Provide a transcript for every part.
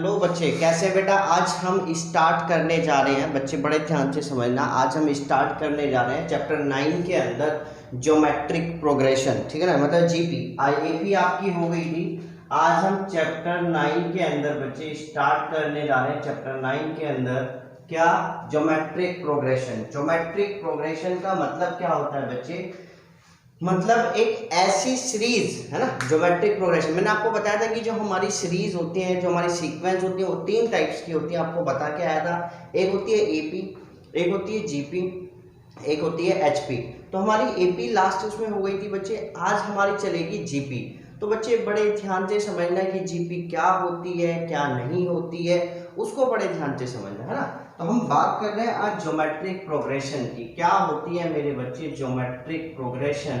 Hello बच्चे, कैसे बेटा। आज हम स्टार्ट करने जा रहे हैं, बच्चे बड़े ध्यान से समझना। आज हम स्टार्ट करने जा रहे हैं चैप्टर 9 के अंदर ज्योमेट्रिक प्रोग्रेशन, ठीक है ना, मतलब जीपी। एपी आपकी हो गई थी। आज हम चैप्टर 9 के अंदर बच्चे स्टार्ट करने जा रहे हैं। चैप्टर 9 के अंदर क्या, ज्योमेट्रिक प्रोग्रेशन। ज्योमेट्रिक प्रोग्रेशन का मतलब क्या होता है बच्चे, मतलब एक ऐसी सीरीज है ना, ज्योमेट्रिक प्रोग्रेशन। मैंने आपको बताया था कि जो हमारी सीरीज होती है, जो हमारी सीक्वेंस होती है, वो 3 टाइप्स की होती है। आपको बता के आया था, एक होती है एपी, एक होती है जीपी, एक होती है एचपी। तो हमारी एपी लास्ट उसमें हो गई थी बच्चे। आज हमारी चलेगी जीपी। तो बच्चे बड़े ध्यान से समझना कि जीपी क्या होती है, क्या नहीं होती है, उसको बड़े ध्यान से समझना है ना। तो हम बात कर रहे हैं आज ज्योमेट्रिक प्रोग्रेशन की। क्या होती है मेरे बच्चे ज्योमेट्रिक प्रोग्रेशन,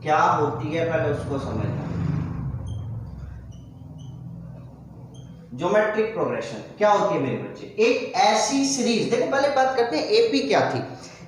क्या होती है, पहले उसको समझना। ज्योमेट्रिक प्रोग्रेशन क्या होती है मेरे बच्चे, एक ऐसी सीरीज। देखो पहले बात करते हैं एपी क्या थी।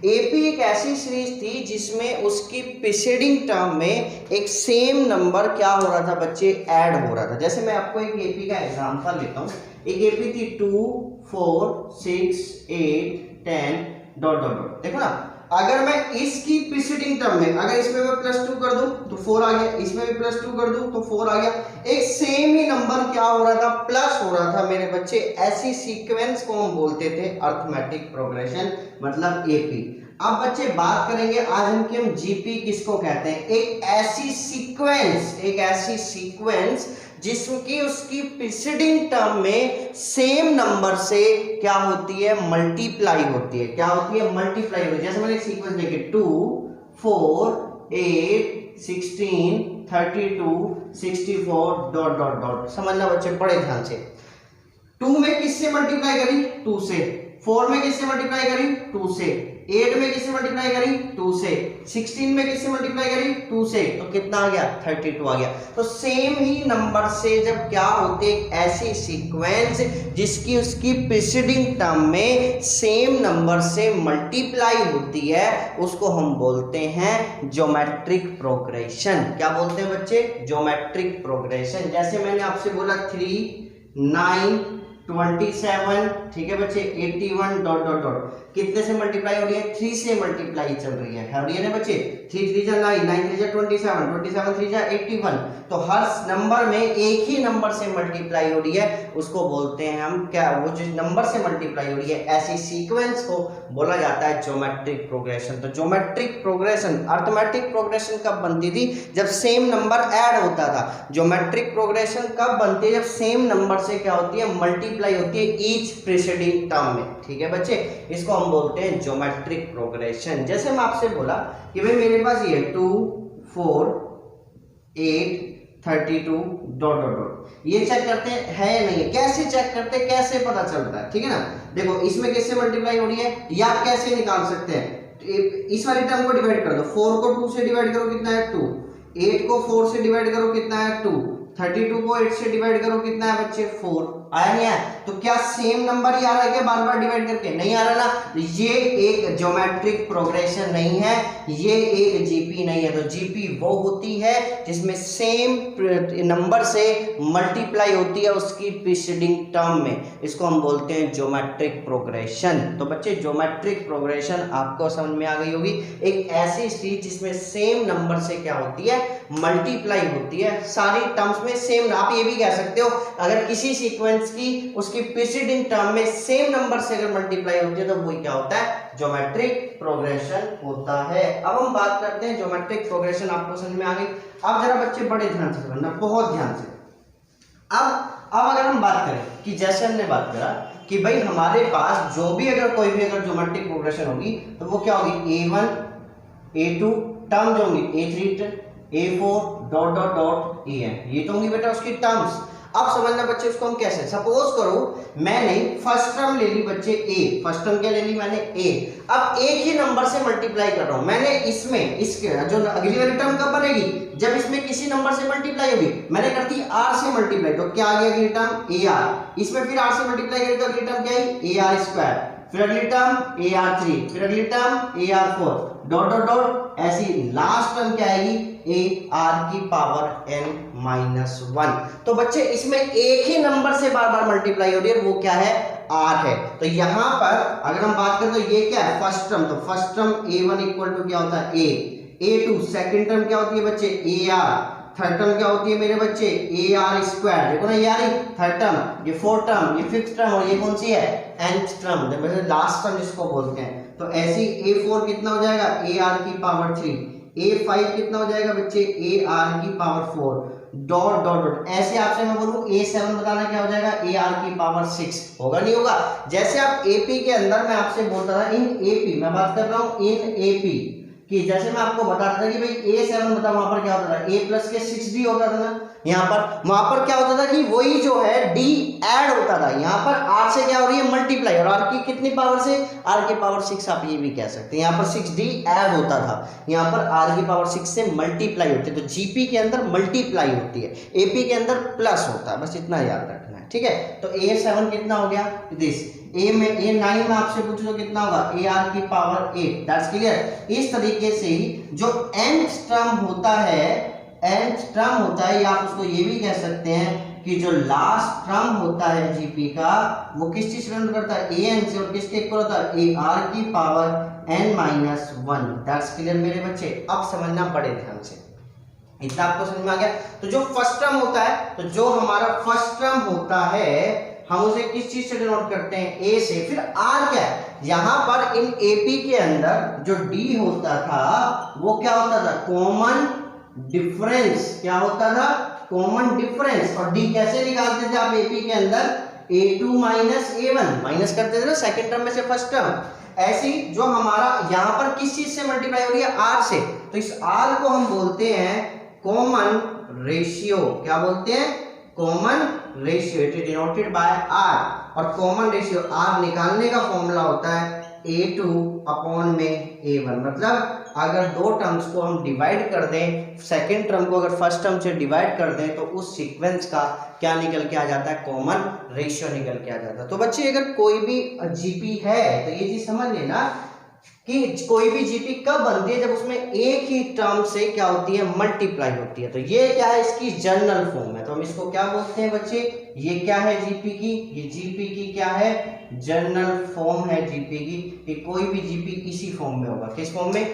एपी एक ऐसी सीरीज थी जिसमें उसकी प्रीसीडिंग टर्म में एक सेम नंबर क्या हो रहा था बच्चे, ऐड हो रहा था। जैसे मैं आपको एक एपी का एग्जांपल लेता हूं। एक एपी थी 2 4 6 8 10 डॉट डॉट डॉट। देखो ना, अगर मैं इसकी प्रीसीडिंग टर्म में, अगर इसमें मैं +2 कर दूं तो 4 आ गया, इसमें भी +2 कर दूं तो 4 आ गया। एक सेम ही नंबर क्या हो रहा था, प्लस हो रहा था मेरे बच्चे। ऐसी सीक्वेंस को हम बोलते थे अरिथमेटिक प्रोग्रेशन, मतलब एपी। अब बच्चे बात करेंगे आज हम कि हम जीपी किसको कहते हैं। एक ऐसी सीक्वेंस, एक ऐसी सीक्वेंस जिसकी उसकी प्रीसीडिंग टर्म में सेम नंबर से क्या होती है, मल्टीप्लाई होती है। क्या होती है, मल्टीप्लाई होती है। जैसे मैंने एक सीक्वेंस देखी 2 4 8 16 32 64 डॉट डॉट डॉट। समझना बच्चे बड़े ध्यान से। 2 में किससे मल्टीप्लाई करी, 2 से। 4 में किससे मल्टीप्लाई करी, 2 से। 8 में किससे मल्टीप्लाई करी, 2 से। 16 में किससे मल्टीप्लाई करी, 2 से। तो कितना आ गया, 32 आ गया। तो सेम ही नंबर से जब क्या होते, एक ऐसी सीक्वेंस जिसकी उसकी प्रीसीडिंग टर्म में सेम नंबर से मल्टीप्लाई होती है, उसको हम बोलते हैं ज्योमेट्रिक प्रोग्रेशन। क्या बोलते हैं बच्चे, ज्योमेट्रिक प्रोग्रेशन। जैसे मैंने आपसे बोला 3 9 27, ठीक है बच्चे, 81 डॉट डॉट डॉट। कितने से मल्टीप्लाई हो रही है, 3 से मल्टीप्लाई चल रही है, हो रही है ना बच्चे। 3 3 जा 9, 9 3 जा 27, 27 3 जा 81। तो हर नंबर में एक ही नंबर से मल्टीप्लाई हो रही है, उसको बोलते हैं हम क्या, वो जो नंबर से मल्टीप्लाई हो रही है, ऐसी सीक्वेंस को बोला जाता है ज्योमेट्रिक प्रोग्रेशन। तो ज्योमेट्रिक प्रोग्रेशन, अरिथमेटिक प्रोग्रेशन कब बनती थी, जब सेम नंबर ऐड होता था। ज्योमेट्रिक प्रोग्रेशन कब बनती है, जब सेम नंबर से क्या होती है, मल्टीप्लाई होती है ईच प्रीसीडिंग टर्म में, ठीक है बच्चे। इसको हम बोलते हैं ज्योमेट्रिक प्रोग्रेशन। जैसे मैं आपसे बोला कि भाई मेरे पास ये 2 4 8 32 डॉट डॉट डॉट, ये चेक करते हैं या नहीं है। कैसे चेक करते हैं, कैसे पता चलता है, ठीक है ना। देखो इसमें किससे मल्टीप्लाई हो रही है, या आप कैसे निकाल सकते हैं। इस वाली टर्म को डिवाइड कर दो। 4 को 2 से डिवाइड करो, कितना है 2। 8 को 4 से डिवाइड करो, कितना है 2। 32 को 8 से डिवाइड करो, कितना है बच्चे 4। आया नहीं आया, तो क्या सेम नंबर ही आ रहा है क्या बार बार डिवाइड करके, नहीं आ रहा ना। ये एक ज्योमेट्रिक प्रोग्रेशन नहीं है, ये एक जीपी नहीं है। तो जीपी वो होती है जिसमें सेम नंबर से मल्टीप्लाई होती है उसकी प्रीसीडिंग टर्म में, इसको हम बोलते हैं ज्योमेट्रिक प्रोग्रेशन। तो बच्चे ज्योमेट्रिक प्रोग्रेशन आपको समझ में आ गई होगी। एक ऐसी चीज जिसमें सेम नंबर से क्या होती है, मल्टीप्लाई होती है, सारी टर्म्स में सेम। आप ये भी कह सकते हो, अगर किसी सीक्वेंस की उसकी प्रीसीडिंग टर्म में सेम नंबर से अगर मल्टीप्लाई होती है तो वही क्या होता है, ज्योमेट्रिक प्रोग्रेशन होता है। अब हम बात करते हैं ज्योमेट्रिक प्रोग्रेशन, आपको समझ में आ गई। अब जरा बच्चे बड़े ध्यान से समझना, बहुत ध्यान से। अब अगर हम बात करें कि जैसे हमने बात करा कि भाई हमारे पास जो भी अगर कोई भी अगर ज्योमेट्रिक प्रोग्रेशन होगी तो वो क्या होगी, A1 A2 टर्म जो होंगी, A3 A4 dot dot dot AN, ये तो होंगी बेटा उसकी टर्म्स। अब समझना बच्चे उसको हम कैसे, सपोज करो मैंने फर्स्ट टर्म ले ली बच्चे A, फर्स्ट टर्म क्या ले ली मैंने A। अब एक ही नंबर से मल्टीप्लाई कर रहा हूं मैंने, इसमें इसके जो अगली वाली टर्म कब बनेगी, जब इसमें किसी नंबर से मल्टीप्लाई होगी। मैंने कर दी R से मल्टीप्लाई, तो क्या आ गया अगली टर्म AR। इसमें फिर R से मल्टीप्लाई करें तो अगली टर्म क्या आई, AR स्क्वायर। फिर अगली टर्म AR3, फिर अगली term AR4, dot dot dot, ऐसी लास्ट टर्म क्या आएगी AR की पावर n-1। तो बच्चे इसमें एक ही नंबर से बार बार मल्टीप्लाई हो रही है, वो क्या है R है। तो यहां पर अगर हम बात करें तो ये क्या है फर्स्ट टर्म, तो first term A1 equal to क्या होता है A, A2 सेकंड टर्म क्या होती है बच्चे AR, थर्ड टर्म क्या होती है मेरे बच्चे AR स्क्वायर, देखो ना यार थर्ड टर्म, ये फोर्थ टर्म, ये फिफ्थ टर्म, और ये कौन सी है nth टर्म, लास्ट टर्म जिसको बोलते हैं। तो ऐसे ही A4 कितना हो जाएगा AR की पावर 3, A5 कितना हो जाएगा बच्चे AR की पावर 4, डॉट डॉट डॉट, ऐसे आपसे मैं बोलूं A7 बताना क्या हो जाएगा AR की पावर 6, होगा नहीं होगा। जैसे आप AP के अंदर मैं आपसे बोलता था इन AP, मैं बात कर रहा हूं इन AP कि जैसे मैं आपको बताता था कि भाई A7 बता, वहां पर क्या होता था A प्लस के 6D होता था ना, यहाँ पर वहां पर क्या होता था कि वही जो है D ऐड होता था, यहाँ पर R से क्या हो रही है मल्टीप्लाई, और R की कितनी पावर से R की पावर 6, आप ये भी कह सकते हैं, यहाँ पर 6D ऐड होता था, यहाँ पर R की पावर 6 से मल्टीप्लाई होती है। तो GP के अंदर मल्टीप्लाई होती है, AP के अंदर प्लस होता है, बस इतना याद रखना है, ठीक है। तो A7 कितना हो गया दिस, A9 में आपसे पूछो तो कितना होगा AR की पावर 8, दैट्स क्लियर। इस तरीके से ही जो nth टर्म होता है, nth टर्म होता है, या आप उसको ये भी कह सकते हैं कि जो लास्ट टर्म होता है GP का, वो किस चीज से डिनोट करता है AN से, और किसके इक्वल होता है AR की पावर n-1, दैट्स क्लियर मेरे बच्चे। अब समझना बड़े ध्यान से, इतना आपको समझ में आ गया। तो जो फर्स्ट टर्म होता है, तो जो हमारा फर्स्ट टर्म होता है हम उसे किस चीज से डिनोट करते हैं A से, फिर R क्या है, यहां पर इन AP के अंदर जो D होता था वो क्या होता था कॉमन डिफरेंस, क्या होता था कॉमन डिफरेंस, और D कैसे निकालते थे आप AP के अंदर A2 माइनस A1, माइनस करते थे ना सेकंड टर्म में से फर्स्ट टर्म। ऐसी जो हमारा यहाँ पर किस चीज से मल्टीप्लाई हो रही है R से, तो इस R को हम बोलते हैं कॉमन रेशियो, क्या बोलते हैं common ratio, it is denoted by R, और कॉमन रेशियो R निकालने का फॉर्मूला होता है A2 अपॉन में A1, मतलब अगर दो टर्म्स को हम डिवाइड कर दें, सेकेंड टर्म को अगर फर्स्ट टर्म से डिवाइड कर दें, तो उस सीक्वेंस का क्या निकल के आ जाता है कॉमन रेशियो निकल के आ जाता है। तो बच्चे अगर कोई भी GP है तो ये चीज समझ लेना कि कोई भी GP कब बनती है, जब उसमें एक ही टर्म से क्या होती है मल्टीप्लाई होती है। तो ये क्या है इसकी जनरल फॉर्म है, तो हम इसको क्या बोलते हैं बच्चे, ये क्या है GP की, ये GP की क्या है जनरल फॉर्म है GP की, कि कोई भी GP इसी फॉर्म में होगा, किस फॉर्म में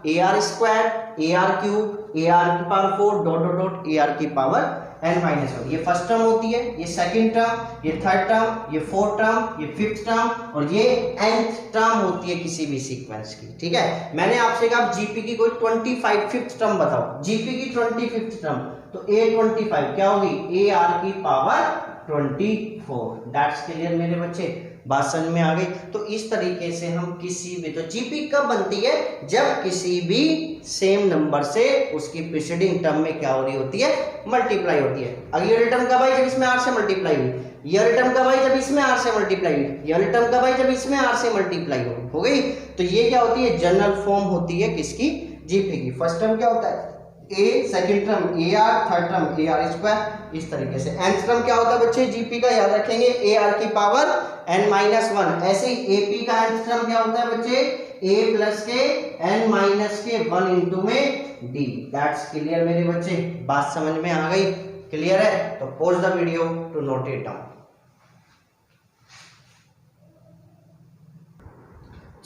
AR square AR cube AR की power 4 dot dot dot AR की पावर n-1, ये फर्स्ट टर्म होती है, ये सेकंड टर्म, ये थर्ड टर्म, ये फोर्थ टर्म, ये फिफ्थ टर्म, और ये nth टर्म होती है किसी भी सीक्वेंस की, ठीक है। मैंने आपसे कहा GP की कोई 25th टर्म बताओ, GP की 25th टर्म, तो A25 क्या होगी AR की पावर 24, दैट्स क्लियर मेरे बच्चे, बात समझ में आ गई। तो इस तरीके से हम किसी भी, तो GP कब बनती है, जब किसी भी सेम नंबर से उसकी प्रीसीडिंग टर्म में क्या हो रही होती है मल्टीप्लाई होती है। अगर ये टर्म कब आई, जब इसमें R से मल्टीप्लाई हुई, ये टर्म कब आई, जब इसमें R से मल्टीप्लाई हुई, ये टर्म कब आई, जब इसमें R से मल्टीप्लाई हो गई। तो ये क्या होती है जनरल फॉर्म होती है किसकी GP की। फर्स्ट टर्म क्या होता है A, second term AR, third term AR square, इस तरीके से। nth टर्म क्या होता है बच्चे GP का, याद रखेंगे AR की पावर n-1। ऐसे ही AP का nth टर्म क्या होता है बच्चे A प्लस के n-1 इंटू में D, दैट्स क्लियर मेरे बच्चे, बात समझ में आ गई, क्लियर है। तो pause the video to note it down.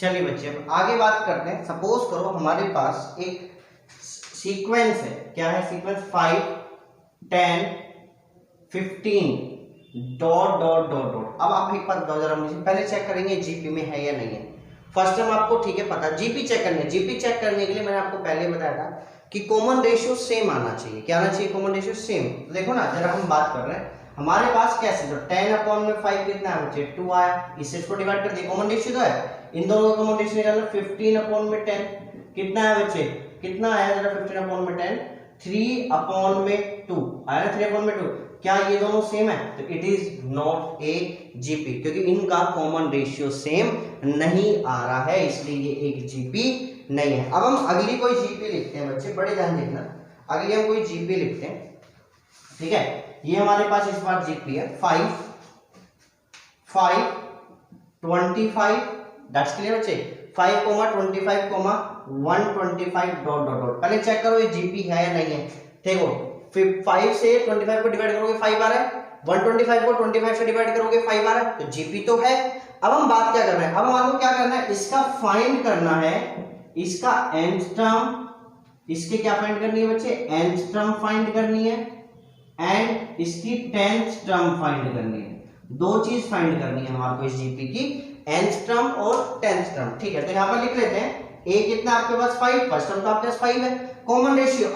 चलिए बच्चे अब आगे बात करते हैं। सपोज करो हमारे पास एक सीक्वेंस है, क्या है sequence 5 10 15 dot dot dot dot. अब आप एक बात बताओ जरा मुझे, पहले चेक करेंगे GP में है या नहीं है। फर्स्ट टाइम आपको ठीक है पता, GP चेक करने, GP चेक करने के लिए मैंने आपको पहले बताया था कि कॉमन रेशियो सेम आना चाहिए। क्या आना चाहिए कॉमन रेशियो सेम। तो देखो ना जरा हम बात कर रहे हैं हमारे पास कैसे, तो 10/5 कितना है बच्चे 2 आया, इससे इसको डिवाइड कर दिया, कॉमन रेशियो तो है, इन दोनों का कॉमन रेशियो निकालना 15/10 कितना है बच्चे, कितना आया जरा 15/10 3/2 आया ना 3/2। क्या ये दोनों सेम है, तो it is not a GP, क्योंकि इनका कॉमन रेशियो सेम नहीं आ रहा है, इसलिए ये एक GP नहीं है। अब हम अगली कोई GP लिखते हैं बच्चे, बड़े ध्यान देखना, अगली हम कोई GP लिखते हैं, ठीक है। ये हमारे पास इस बार GP है 5 25, दैट्स क्लियर बच्चे, 5 25 125 डॉट डॉट डॉट। पहले चेक करो ये जीपी है या नहीं है। देखो 5 से 25 को डिवाइड करोगे 5 आ रहा है, 125 को 25 से डिवाइड करोगे 5 आ रहा है, तो जीपी तो है। अब हम बात क्या कर रहे हैं, अब हमारे को क्या करना है, इसका फाइंड करना है, इसका nth टर्म, इसके क्या फाइंड करनी है बच्चे, nth टर्म फाइंड करनी है एंड इसकी 10th टर्म फाइंड करनी है। दो चीज फाइंड करनी है हमारे को इस जीपी की, nth टर्म और 10th टर्म। ठीक है, तो यहां पर लिख लेते हैं a कितना आपके पास 5, फर्स्ट टर्म तो आपके पास 5 है, कॉमन रेशियो r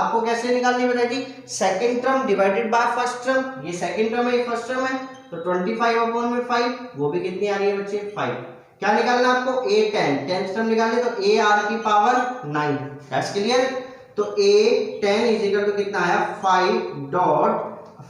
आपको कैसे निकालनी है जी, second term divided by first term, ये सेकंड टर्म है ये फर्स्ट टर्म है, तो 25 अपॉन में 5 वो भी कितनी आ रही है बच्चे 5। क्या निकालना है आपको, a 10, 10th टर्म निकालनी, तो a r की पावर 9, दैट्स क्लियर। तो a 10 इज इक्वल टू कितना आया 5 डॉट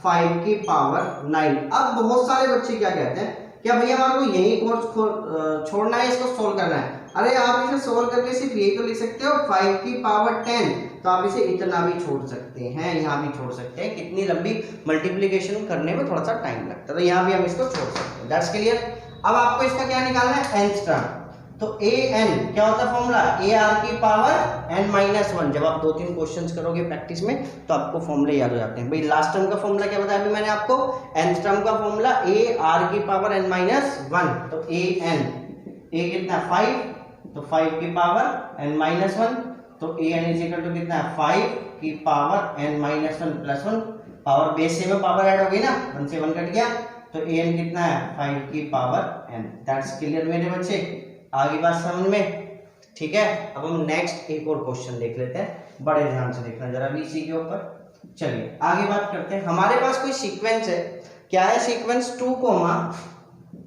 5 की पावर 9। अब बहुत सारे बच्चे क्या कहते हैं, क्या भैया हमारे को यही कोर्स छोड़ना है, इसको सोल्व करना है। अरे आप इसे सोल्व करके सिर्फ यही तो लिख सकते हो 5 की पावर 10, तो आप इसे इतना भी छोड़ सकते हैं, यहाँ भी छोड़ सकते हैं, कितनी लंबी मल्टीप्लिकेशन करने में थोड़ा सा टाइम लगता है, तो यहाँ भी हम इसको छोड़ सकते हैं, दैट्स क्लियर। अब आपको इसका क्या निकालना है, nth टर्म, तो a n क्या होता है फॉर्मूला, a r की पावर n माइनस 1। जब आप 2-3 क्वेश्चंस करोगे प्रैक्टिस में तो आपको फॉर्मूले याद हो जाते हैं। भाई लास्ट टर्म का फॉर्मूला क्या बताया अभी मैंने आपको, nth टर्म का फॉर्मूला a r की पावर n माइनस 1, तो a n, a कितना 5, तो 5 की पावर n माइनस 1, तो a n is equal to कितना है 5 की power n minus 1 plus 1, power base से में पावर ऐड हो गई ना, 1 से 1 कट गया, तो a n कितना है 5 की पावर n, दैट्स क्लियर मेरे बच्चे, आगे बात समझ में। ठीक है, अब हम नेक्स्ट एक और क्वेश्चन देख लेते हैं, बड़े ध्यान से देखना जरा भी इसी के ऊपर। चलिए आगे बात करते हैं, हमारे पास कोई सीक्वेंस है, क्या है सीक्वेंस 2,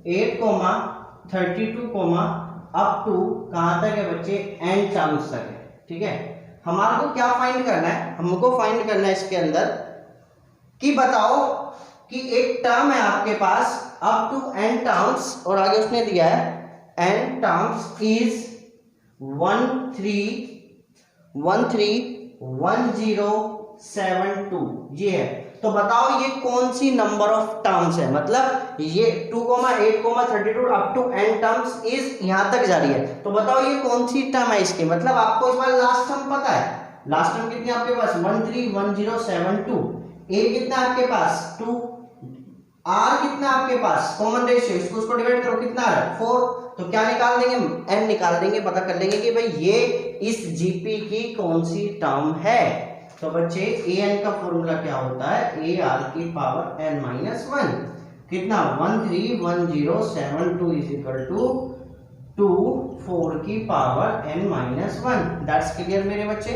8, 32, अप टू कहां तक है बच्चे, n टर्म्स तक है। ठीक है, हमारे को क्या फाइंड करना है, हमको फाइंड करना है इसके अंदर कि बताओ कि एक टर्म है आपके पास अप टू n टर्म्स, और आगे उसने दिया है n terms is 1 3 1 3 1 0 7 2, ये है। तो बताओ ये कौन सी नंबर ऑफ टर्म्स है, मतलब ये 2, 8, 32 up to n terms is यहां तक जा रही है, तो बताओ ये कौन सी टर्म है इसकी, मतलब आपको इस बार लास्ट टर्म पता है, लास्ट टर्म कितनी आपके पास 1 3 1 0 7 2, a कितना आपके पास 2, r कितना आपके पास, कॉमन रेशियो, इसको उसको डिवाइड करो कितना है 4, तो क्या निकाल देंगे, n निकाल देंगे, पता कर लेंगे कि भाई ये इस जीपी की कौन सी टर्म है। तो बच्चे an का फॉर्मूला क्या होता है, a r की पावर n माइनस 1, कितना 1 3 1 0 7 2 इज इक्वल टू 2 4 की power n minus 1, that's clear मेरे बच्चे।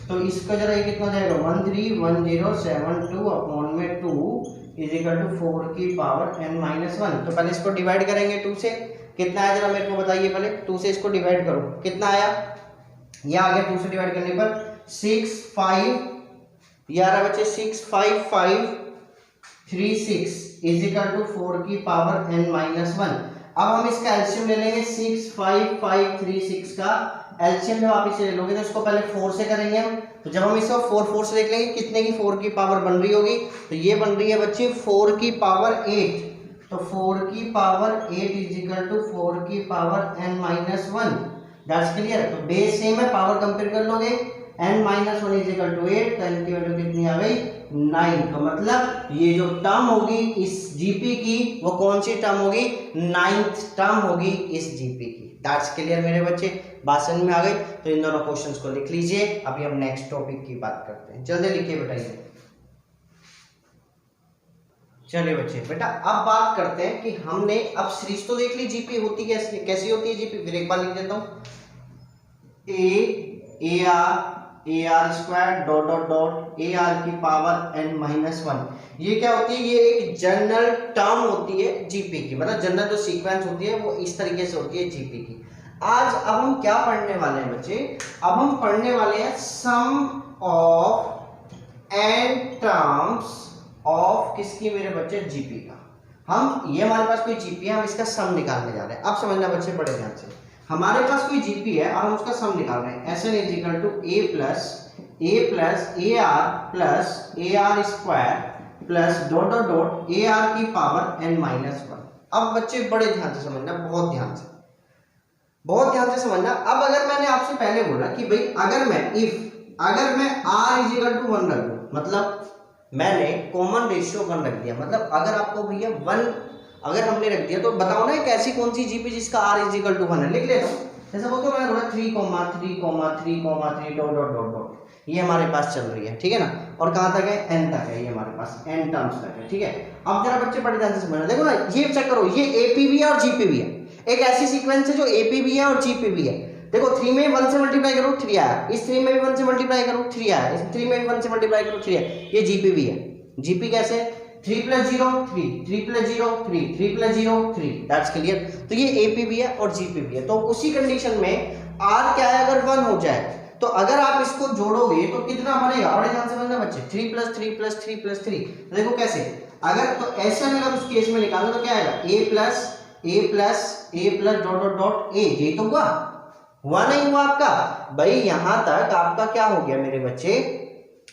तो इसका जरा ये कितना जाएगा 1 3 1 0 7 2 अपॉन में 2 इज इक्वल टू 4 की पावर n माइनस 1। तो पहले इसको डिवाइड करेंगे 2 से, कितना आया जरा मेरे को बताइए, पहले 2 से इसको डिवाइड करो, कितना आया, ये आ गया 2 से डिवाइड करने पर 6 5, ये आ रहा बच्चे 6 5 5 3 6 इज इक्वल टू 4 की पावर n माइनस 1। अब हम इसका एलसीएम ले लेंगे, 6 5 5 3 6 का एलसीएम जब आप इसे ले लोगे तो इसको पहले 4 से करेंगे हम, तो जब हम इसको 4 से देख लेंगे कितने की 4 की पावर बन रही होगी, तो ये बन रही है बच्चे 4 की पावर 8, तो 4 की पावर 8 इज इक्वल टू 4 की power n minus 1, that's clear. तो बेस सेम है, पावर कंपेयर कर लोगे, n minus 1 is equal to 8, तो n की वैल्यू कितनी आ गई 9, तो मतलब ये जो टर्म होगी इस जीपी की वो कौन सी टर्म होगी, 9th टर्म होगी इस जीपी की, दैट्स क्लियर मेरे बच्चे, बात समझ में आ गई। तो इन दोनों क्वेश्चंस को लिख लीजिए, अभी हम नेक्स्ट टॉपिक की बात करते हैं, जल्दी लिखिए बताइए। चलिए बच्चे, बेटा अब बात करते हैं कि हमने अब सीरीज तो देख ली, जीपी होती कैसी होती है जीपी, फिर एक बार लिख देता हूं, ए r square dot dot dot a r की पावर n माइनस 1, ये क्या होती है, ये एक जनरल टर्म होती है जीपी की, मतलब जनरल जो सीक्वेंस होती है वो इस तरीके से होती है जीपी की। आज अब हम क्या पढ़ने वाले हैं बच्चे, अब हम पढ़ने वाले हैं सम ऑफ n टर्म्स ऑफ किसकी मेरे बच्चे, जीपी का। हम ये हमारे पास कोई जीपी है, हम इसका सम निकालने जा रहे हैं, अब समझना बच्चे बड़े ध्यान से, हमारे पास कोई जीपी है और हम उसका सम निकाल रहे हैं, Sn is equal to a plus a r square plus dot dot dot a r की पावर n माइनस 1, अब बच्चे बड़े ध्यान से समझना, बहुत ध्यान से समझना। अब अगर मैंने आपसे पहले बोला कि भाई अगर मैं r इज इक्वल टू 1 रख दूं, मतलब मैंने कॉमन रेशियो 1 रख दिया, मतलब अगर आपको भैया 1 अगर हमने रख दिया तो बताओ ना एक ऐसी कौन सी जीपी जिसका r इज इक्वल टू 1 है। लिख लेता हूँ, जैसे बोलते मैंने बोला 3,3,3,3 डॉट डॉट डॉट डॉट, ये हमारे पास चल रही है, ठीक है ना। और कहाँ तक है, n तक है, ये हमारे पास n टर्म्स तक है, ठीक है। अब जरा बच्चे बड़े ध्यान से समझना, देखो ना ये चेक करो, ये AP भी है और GP भी है, एक ऐसी सीक्वेंस है जो AP भी है और GP भी है। देखो 3 में 1 से मल्टीप्लाई करो 3 आया, इस 3 में भी 1 से मल्टीप्लाई करो 3 आया, इस 3 में भी 1 से मल्टीप्लाई करो 3 आया, ये GP भी है। GP कैसे, 3 + 0 3, 3 + 0 3, 3 + 0 3, दैट्स क्लियर। तो ये AP भी है और GP भी है। तो उसी कंडीशन में R क्या है, अगर 1 हो जाए तो अगर आप इसको जोड़ोगे तो कितना बनेगा, बड़े ध्यान से समझना बच्चे, 3 + 3 + 3 + 3। देखो कैसे, अगर तो ऐसा अगर उस केस में निकालो तो क्या आएगा, a plus dot dot dot a, यही तो हुआ नहीं हुआ आपका भाई, यहां तक आपका क्या हो गया मेरे बच्चे,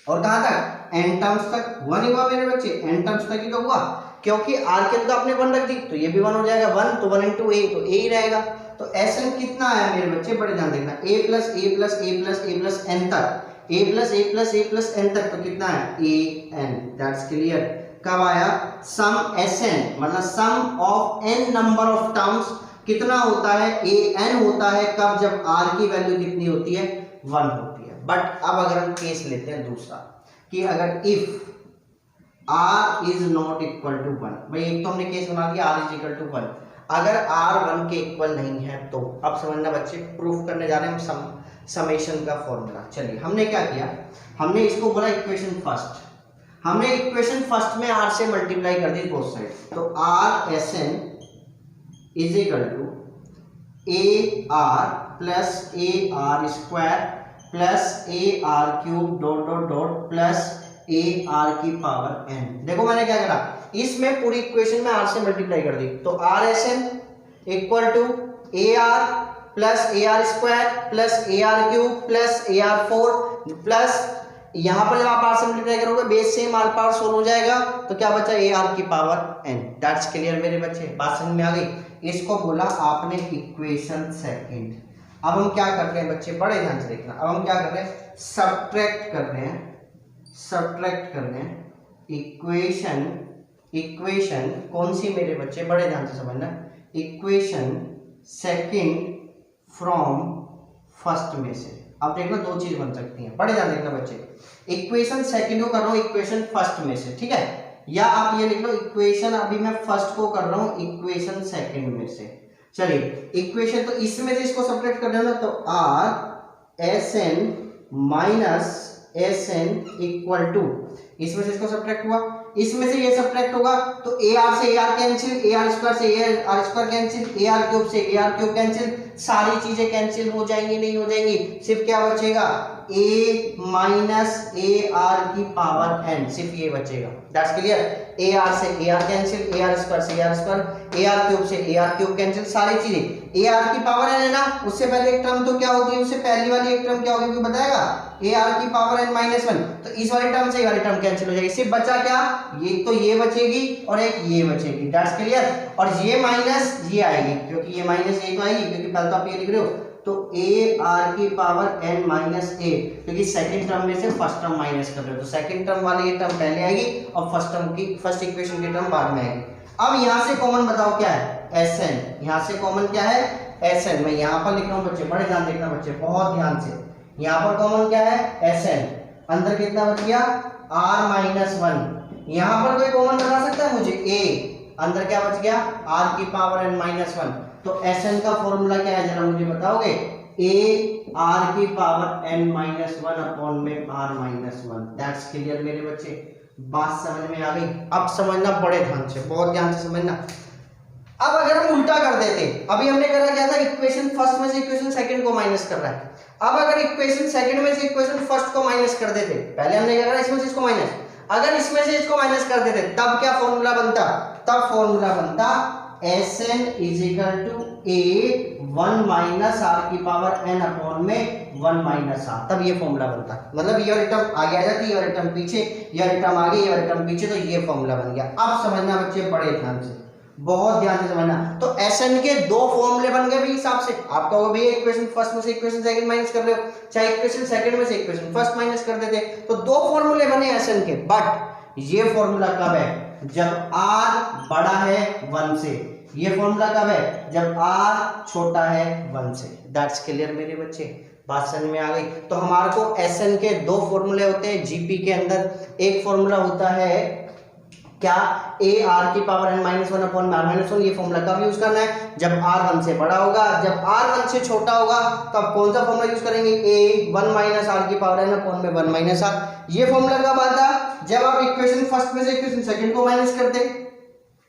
और कहां तक, n टर्म्स तक हुआ नहीं हुआ मेरे बच्चे, n टर्म्स तक ही तो हुआ, क्योंकि r के अंदर आपने 1 रख दी तो ये भी 1 हो जाएगा, 1 तो 1 * a तो a ही रहेगा। तो Sn कितना आया मेरे बच्चे, बड़े ध्यान देखना, a + a + a + a + n तक, a + a + a + n तक, तो कितना है an, दैट्स क्लियर। कब आया, सम Sn मतलब sum of n number of terms कितना होता है, an होता है, कब, जब r की वैल्यू कितनी होती है, 1 होती है। बट अब अगर हम केस लेते हैं दूसरा, कि अगर if r is not equal to 1, भाई एक तो हमने केस बना दिया r इज इक्वल टू 1, अगर r 1 के इक्वल नहीं है तो अब समझना बच्चे, प्रूफ करने जा रहे हैं हम समेशन का फॉर्मूला। चलिए हमने क्या किया, हमने इसको बोला इक्वेशन फर्स्ट, हमने इक्वेशन फर्स्ट में r से मल्टीप्लाई कर दी बोथ साइड, तो r Sn is equal to AR plus AR square plus AR cube dot dot dot plus AR की पावर n। देखो मैंने क्या करा, इसमें पूरी इक्वेशन में r से मल्टीप्लाई कर दी, तो RSn equal to AR plus AR square plus AR cube plus AR4 plus, यहां पर जब आप r से मल्टीप्लाई करोगे base same r power solve हो जाएगा, तो क्या बचा, AR की पावर n। दैट्स क्लियर मेरे बच्चे, बात समझ में आ गई। इसको बोला आपने इक्वेशन सेकंड। अब हम क्या कर रहे हैं बच्चे, बड़े ध्यान से देखना, अब हम क्या कर रहे हैं, सब्ट्रैक्ट कर रहे हैं इक्वेशन कौन सी मेरे बच्चे, बड़े ध्यान से समझना, इक्वेशन सेकंड फ्रॉम फर्स्ट में से। अब देखना दो चीज बन सकती हैं, बड़े ध्यान देखना बच्चे, इक्वेशन सेकंड को कर रहा हूं इक्वेशन फर्स्ट में से, ठीक है, या आप ये लिख लो इक्वेशन, अभी मैं फर्स्ट को कर रहा हूं इक्वेशन सेकंड में से। चलिए इक्वेशन, तो इसमें से इसको सब्ट्रैक्ट कर देना, तो r Sn minus Sn equal to, इसमें से इसको सब्ट्रैक्ट हुआ, इसमें से ये सब्ट्रैक्ट होगा, तो AR से AR कैंसिल, AR स्क्वायर से AR square cancel, AR cube से AR क्यूब कैंसिल, सारी चीजें कैंसिल हो जाएंगी, नहीं हो जाएंगी, सिर्फ क्या बचेगा, a माइनस AR की पावर n, सिर्फ ये बचेगा। That's clear. AR से AR कैंसिल, AR स्क्वायर से AR स्क्वायर, AR क्यूब से AR क्यूब कैंसिल, सारी चीजें, AR की पावर n है ना, उससे पहले एक टर्म तो क्या होती है, उससे पहली वाली एक टर्म क्या होगी, कोई बताएगा, AR की पावर n माइनस 1, तो इस वाली टर्म से ये वाली टर्म कैंसिल हो जाएगी, सिर्फ बचा क्या, ये तो ये बचेगी और एक ये बचेगी। That's clear. और ये माइनस ये आएगी, क्योंकि ये माइनस ये तो आएगी, क्योंकि पहले तो आप ये लिख रहे हो, तो AR की पावर n माइनस a, क्योंकि सेकंड टर्म में से फर्स्ट टर्म माइनस कर रहे हो, तो सेकंड टर्म वाली ये टर्म पहले आएगी और फर्स्ट इक्वेशन की टर्म बाद में आएगी। अब यहां से कॉमन बताओ क्या है, Sn, यहां से कॉमन क्या है, Sn, मैं यहां पर लिख रहा हूं बच्चे, बड़े ध्यान देखना बच्चे, बहुत ध्यान से, यहां पर कॉमन क्या है, Sn, अंदर कितना बच गया, r माइनस 1, यहां पर कोई कॉमन बता सकता है मुझे, a, अंदर क्या बच गया, r की पावर n माइनस 1, तो Sn का फॉर्मूला क्या है जरा मुझे बताओगे, a r की पावर n माइनस 1 अपॉन में r माइनस 1। दैट्स क्लियर मेरे बच्चे, बात समझ में आ गई। अब समझना बड़े ध्यान से, बहुत ध्यान से समझना। अब अगर हम उल्टा कर देते, अभी हमने करा क्या था, इक्वेशन फर्स्ट में से इक्वेशन सेकंड को माइनस कर रहा है, अब अगर इक्वेशन सेकंड में से इक्वेशन फर्स्ट को माइनस कर देते, पहले हमने क्या करा, इसमें से इसको माइनस, अगर इसमें से इसको माइनस कर देते तब क्या फॉर्मूला बनता, तब फॉर्मूला बनता Sn is equal to a 1 minus r की पावर n अपॉन में 1 माइनस r, तब ये फॉर्मूला बनता, मतलब ये वाली टर्म आगे आ जाती है, ये वाली टर्म पीछे, ये वाली टर्म आगे, ये वाली टर्म पीछे, तो ये फॉर्मूला बन गया। अब समझना बच्चे बड़े ध्यान से, बहुत ध्यान से समझना। तो Sn के दो फॉर्मूले बन गए भाई हिसाब से। आपका होगा भैया इक्वेशन फर्स्ट में से इक्वेशन सेकंड माइनस कर रहे हो, चाहे इक्वेशन सेकंड में से इक्वेशन फर्स्ट माइनस कर देते, तो दो फॉर्मूले बने Sn के। बट ये फॉर्मूला कब है? जब r बड़ा है 1 से। ये फॉर्मूला कब है? जब r छोटा है 1 से। दैट्स क्लियर मेरे बच्चे, बात समझ में आ गई। तो हमारे को Sn के दो फॉर्मूले होते हैं जीपी के अंदर। एक फॉर्मूला होता है क्या? a r की power n minus 1 upon r minus 1। ये फॉर्मूला कब यूज करना है? जब r 1 से बड़ा होगा। जब r 1 से छोटा होगा तब कौन सा फॉर्मूला यूज करेंगे? a 1 माइनस r की पावर n अपॉन में 1 माइनस r। ये फॉर्मूला कब आता? जब आप इक्वेशन फर्स्ट में से इक्वेशन सेकंड को माइनस करते।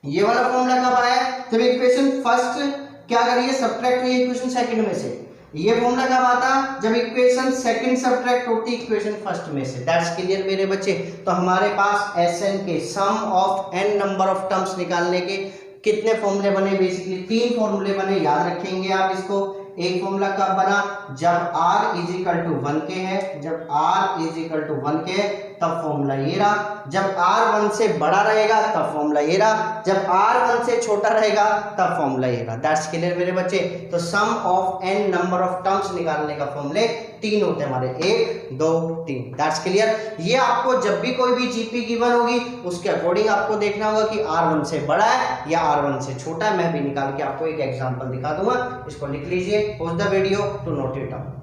ये वाला फॉर्मूला कब आया? जब इक्वेशन फर्स्ट क्या करिए? सब्ट्रैक्ट हुई इक्वेशन सेकंड में से। ये फॉर्मूला कब आता? जब इक्वेशन सेकंड सब्ट्रैक्ट होती इक्वेशन फर्स्ट में से। दैट्स क्लियर मेरे बच्चे। तो हमारे पास Sn के sum of n number of terms निकालने के कितने फॉर्मूले बने? बेसिकली 3 फॉर्मूले बने, याद रखेंगे आप इसको। एक फॉर्मूला कब बना? जब r इज इक्वल टू 1 के है। जब r इज इक्वल टू 1 के है तब फॉर्मूला ये रहा। जब r 1 से बड़ा रहेगा तब फॉर्मूला ये रहा। जब r 1 से छोटा रहेगा तब फॉर्मूला ये रहा। दैट्स क्लियर मेरे बच्चे। तो sum of n number of terms निकालने का फॉर्मूले 3 होते हैं हमारे, 1 2 3। That's clear. ये आपको जब भी कोई भी जीपी गिवन होगी उसके अकॉर्डिंग आपको देखना होगा कि r 1 से बड़ा है या r 1 से छोटा है। मैं भी निकाल के आपको एक एग्जांपल दिखा दूंगा, इसको लिख लीजिए। Pause the video to note it down.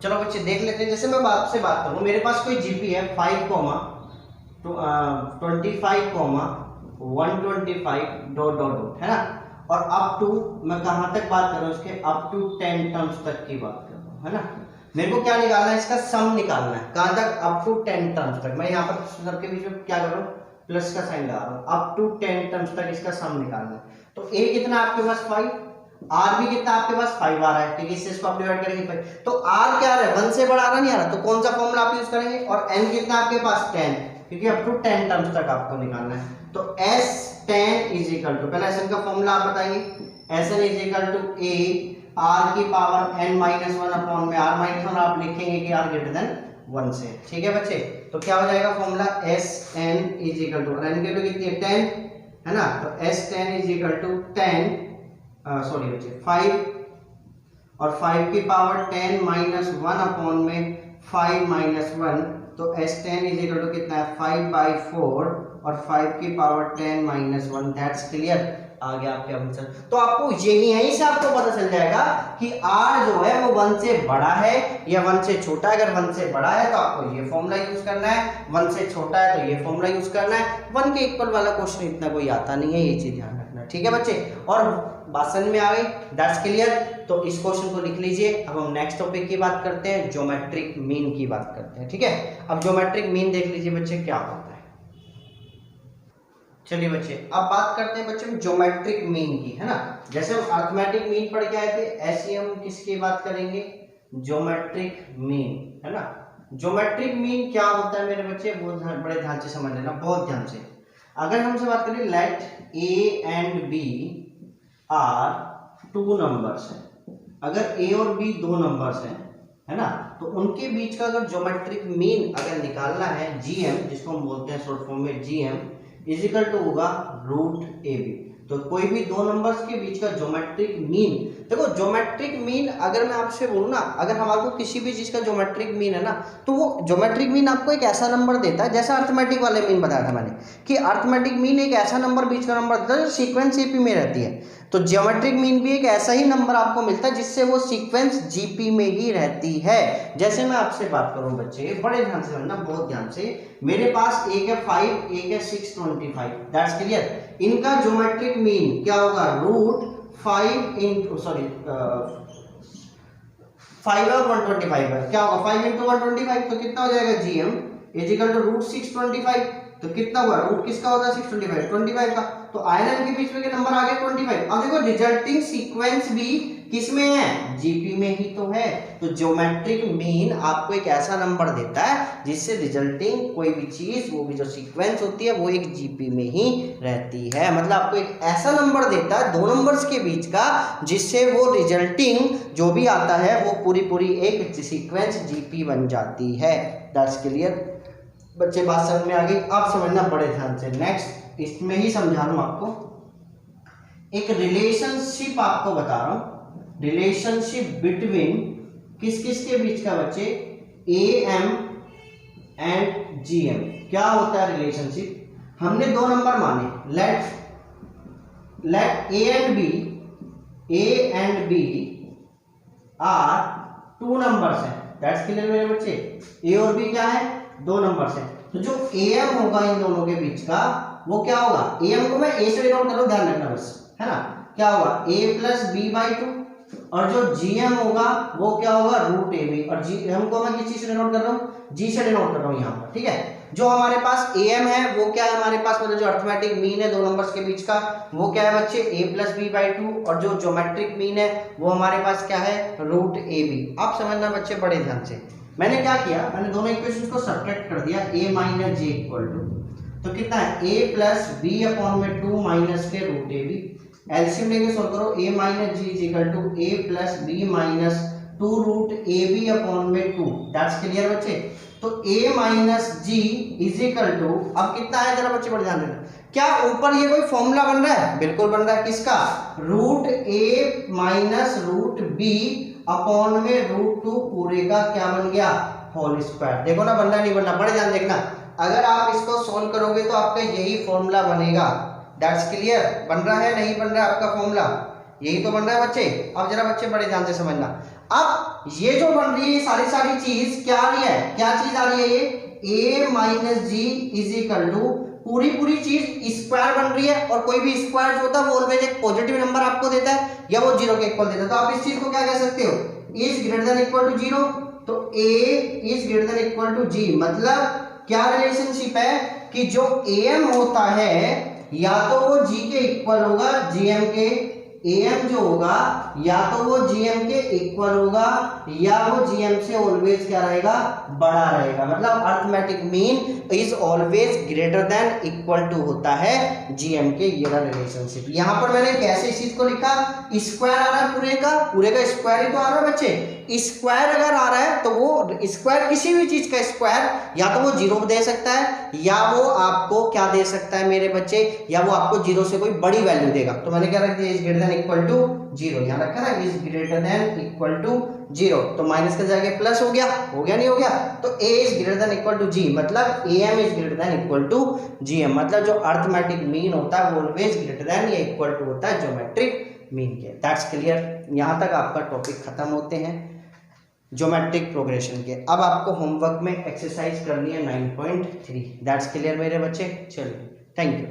चलो बच्चे देख लेते हैं। जैसे मैं आपसे बात करूं, मेरे पास कोई जीपी है 5, 25, 125 डॉट डॉट डॉट, है ना। और अप टू, मैं कहां तक बात कर रहा हूं इसके? अप टू 10 टर्म्स तक की बात कर रहा हूं, है ना। मेरे को क्या निकालना है? इसका सम निकालना है। कहां तक? अप टू 10 टर्म्स तक। मैं यहाँ पर सबके बीच में क्या कर रहा हूँ? प्लस का साइन लगा रहा हूँ। अप टू 10 टर्म्स तक इसका सम निकालना है। तो a कितना आपके पास? 5। r भी कितना आपके पास? 5 आ रहा है, क्योंकि इससे इसको आप डिवाइड करेंगे 5। तो r क्या आ रहा है? 1 से बड़ा आ रहा नहीं आ रहा, तो कौन सा फॉर्मूला आप यूज करेंगे? और n कितना आपके पास? 10, क्योंकि अप टू 10 टर्म्स तक आपको निकालना है। तो S10 इज इक्वल टू, पहले Sn का फॉर्मूला आप बताइए। Sn is equal to a r की पावर n माइनस 1 अपॉन में r माइनस 1। आप लिखेंगे कि r ग्रेटर देन 1 से। ठीक है बच्चे। तो क्या हो जाएगा formula? Sn is equal to, n की वैल्यू कितनी है? 10, है ना। तो S10 is equal to 10, sorry बच्चे 5, और 5 की पावर 10 माइनस 1 अपॉन में 5 माइनस 1। तो S10 इज इक्वल टू कितना है? 5/4, और 5 की पावर 10 माइनस 1। That's clear. आ गया आपके आंसर। तो आपको यहीं से आपको पता चल जाएगा कि r जो है वो 1 से बड़ा है या 1 से छोटा है। अगर 1 से बड़ा है तो आपको ये फॉर्मूला यूज करना है, 1 से छोटा है तो ये फॉर्मूला यूज करना है। 1 के इक्वल वाला क्वेश्चन इतना कोई आता नहीं है, ये चीज ध्यान रखना। ठीक है बच्चे, और बात समझ में आ गई? That's clear. तो इस क्वेश्चन को लिख लीजिए। अब हम नेक्स्ट टॉपिक की बात करते हैं, ज्योमेट्रिक मीन की बात करते हैं। ठीक है, अब ज्योमेट्रिक मीन देख लीजिए बच्चे क्या होता है। चलिए बच्चे, अब बात करते हैं बच्चे ज्योमेट्रिक मीन की, है ना। जैसे हम अरिथमेटिक मीन पढ़ के आए थे, ऐसे ही हम किसकी बात करेंगे? ज्योमेट्रिक मीन, है ना। ज्योमेट्रिक मीन क्या होता है मेरे बच्चे? वो बड़े ध्यान से समझ लेना, बहुत ध्यान से। अगर हमसे बात करें, let a and b are 2 numbers हैं। अगर a और b 2 नंबर्स हैं, है ना, तो उनके बीच का अगर ज्योमेट्रिक मीन अगर निकालना है, gm जिसको हम बोलते हैं शॉर्ट फॉर्म में gm इज इक्वल टू होगा रूट ए बी। तो कोई भी 2 नंबर्स के बीच का ज्योमेट्रिक मीन, देखो ज्योमेट्रिक मीन अगर मैं आपसे बोलूँ ना, अगर हमारे को किसी भी चीज का ज्योमेट्रिक मीन है ना, तो वो ज्योमेट्रिक मीन आपको एक ऐसा नंबर देता है, जैसा अरिथमेटिक वाले मीन बताया था मैंने कि अरिथमेटिक मीन एक ऐसा नंबर बीच का नंबर देता है जो सीक्वेंस जीपी में रहती है। तो ज्योमेट्रिक मीन भी एक ऐसा ही नंबर आपको मिलता है जिससे वो सीक्वेंस जीपी में ही रहती है। जैसे मैं आपसे बात करूं बच्चे, बड़े ध्यान से समझना, बहुत ध्यान से। मेरे पास एक है 5, एक है 625। That's clear. इनका ज्योमेट्रिक मीन क्या होगा? रूट 5 इंटू, सॉरी 5 और 125 है, क्या होगा? 5 इंटू 125, तो कितना हो जाएगा? gm is equal to root 625। तो कितना हुआ? रूट किसका होता है? 625, 25 का। तो आयन के बीच में के नंबर आ गए 25। अब देखो रिजल्टिंग सीक्वेंस भी किसमें है? जीपी में ही तो है। तो ज्योमेट्रिक मीन आपको एक ऐसा नंबर देता है जिससे रिजल्टिंग कोई भी चीज, वो भी जो सीक्वेंस होती है वो एक जीपी में ही रहती है। मतलब आपको एक ऐसा नंबर देता है 2 नंबर्स के बीच का जिससे वो रिजल्टिंग जो भी आता है वो पूरी एक सीक्वेंस जीपी बन जाती है। That's clear. बच्चे बात समझ में आ गई? आप समझना बड़े ध्यान से। नेक्स्ट इसमें ही समझा रहा हूं आपको, एक रिलेशनशिप आपको बता रहा हूं, रिलेशनशिप बिटवीन किस किस के बीच का बच्चे, AM एंड GM। क्या होता है रिलेशनशिप? हमने दो नंबर माने, let A and B are two numbers हैं। दैट्स क्लियर मेरे बच्चे? A और B क्या है? दो नंबर्स हैं। तो जो AM होगा इन दोनों के बीच का वो क्या होगा? AM को मैं A से डिनोट कर रहा हूं, ध्यान रखना बस, है ना? क्या होगा? A plus B/2। और जो GM होगा वो क्या होगा? Root AB। और GM को मैं किस चीज से डिनोट कर रहा हूँ? G से डिनोट कर रहा हूँ यहाँ पर, ठीक है? जो हमारे पास AM है वो क्या है हमारे पास, मतलब जो अर्थमेटिक मीन है दो नंबर्स के बीच का, वो क्या है बच्चे? A plus B/2। और जो ज्योमेट्रिक मीन है वो हमारे पास क्या है? Root AB। आप समझना बच्चे बड़े ध्यान से। मैंने क्या किया, मैंने दोनों इक्वेशंस को सब्ट्रैक्ट कर दिया। A minus J equal to, तो कितना है? A प्लस B/2 माइनस के रूट AB। एलसीएम लेके सॉल्व करो। A minus G is equal to A plus B minus 2 root AB/2। That's clear बच्चे? तो A minus G is equal to, अब कितना है जरा बच्चे बड़े ध्यान देना, क्या ऊपर ये कोई फॉर्मूला बन रहा है? बिल्कुल बन रहा है। किसका? Root A minus root B upon में रूट 2 पूरे का क्या बन गया? Whole square. देखो ना, बनना नहीं बनना, बड़े ध्यान देखना। अगर आप इसको सोल्व करोगे तो आपका यही फॉर्मूला बनेगा। That's clear? बन रहा है नहीं बन रहा है आपका फॉर्मूला? यही तो बन रहा है बच्चे। अब जरा बच्चे बड़े ध्यान से समझना। अब ये जो बन रही है सारी चीज क्या आ रही है? क्या चीज आ रही है? ये A minus G is equal to पूरी चीज स्क्वायर बन रही है। और कोई भी स्क्वायर जो होता है वो ऑलवेज एक पॉजिटिव नंबर आपको देता है या वो 0 के इक्वल देता है। तो आप इस चीज को क्या कह सकते हो? Is greater than equal to 0। तो A is greater than equal to G, मतलब क्या रिलेशनशिप है कि जो AM होता है या तो वो G के इक्वल होगा, GM के। AM जो होगा या तो वो GM के इक्वल होगा या वो GM से ऑलवेज क्या रहेगा? बड़ा रहेगा। मतलब arithmetic mean is always greater than equal to होता है GM के। ये रहा रिलेशनशिप। यहां पर मैंने कैसे इस चीज को लिखा? स्क्वायर आ रहा है पूरे का स्क्वायर ही तो आ रहा है बच्चे। स्क्वायर अगर आ रहा है तो वो स्क्वायर, किसी भी चीज का स्क्वायर या तो वो 0 दे सकता है या वो आपको क्या दे सकता है मेरे बच्चे, या वो आपको 0 से कोई बड़ी वैल्यू देगा। तो मैंने क्या रख दिया? Is greater than equal to 0। यहां रखा ना, is greater than equal to 0। तो माइनस का जाके प्लस हो गया नहीं हो गया? तो A is greater than equal to G, मतलब AM is greater than equal to GM। मतलब जो अर्थमेटिक मीन होता है वो ऑलवेज ग्रेटर देन या इक्वल टू होता है ज्योमेट्रिक मीन के। That's clear? यहां तक आपका टॉपिक खत्म होते हैं ज्योमेट्रिक प्रोग्रेशन के। अब आपको होमवर्क में एक्सरसाइज करनी है 9.3। दैट्स क्लियर मेरे बच्चे? चलिए, थैंक यू।